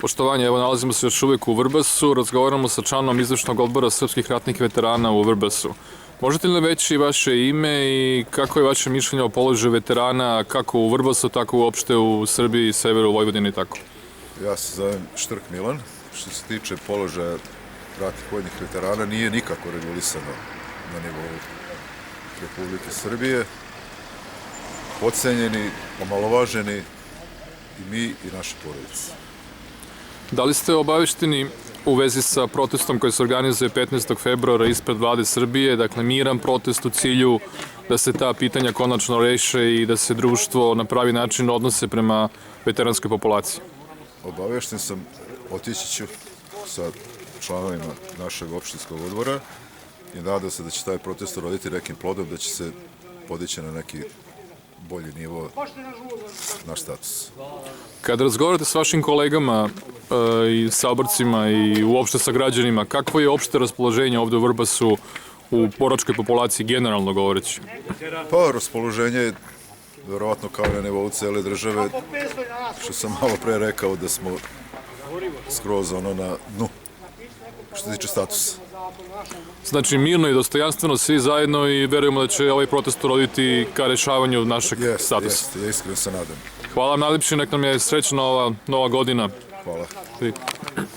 Poštovanje, evo nalazimo se još uvijek u Vrbasu, razgovaramo sa članom izvršnog odbora srpskih ratnih veterana u Vrbasu. Možete li nam reći vaše ime i kako je vaše mišljenje o položaju veterana kako u Vrbasu, tako uopšte u Srbiji, severu Vojvodine i tako? Ja se zovem Štrk Milan. Što se tiče položaja ratnih vojnih veterana, nije nikako regulisano na nivou Republike Srbije. Podcenjeni, omalovaženi i mi i naše porodice. Da li ste obavešteni u vezi sa protestom koji se organizuje 15. februara ispred vlade Srbije, dakle miran protest u cilju da se ta pitanja konačno reše i da se društvo na pravi način odnose prema veteranskoj populaciji? Obavešten sam, otići ću sa članovima našeg opštinskog odbora i nadam se da će taj protest roditi nekim plodom, da će se podići na neki bolji nivo naš status. Kada razgovarate s vašim kolegama i saoborcima i uopšte sa građanima, kakvo je opšte raspoloženje ovde u Vrbasu u boračkoj populaciji, generalno govoreći? Pa, raspoloženje je verovatno kao na nivou cele države, što sam malo pre rekao da smo skroz na dnu, što se tiče statusa. Znači mirno i dostojanstveno svi zajedno i verujemo da će ovaj protest uroditi ka rešavanju našeg statusa. Jeste, ja iskreno se nadam. Hvala vam najlepše, nek nam je srećna ova nova godina. Hvala.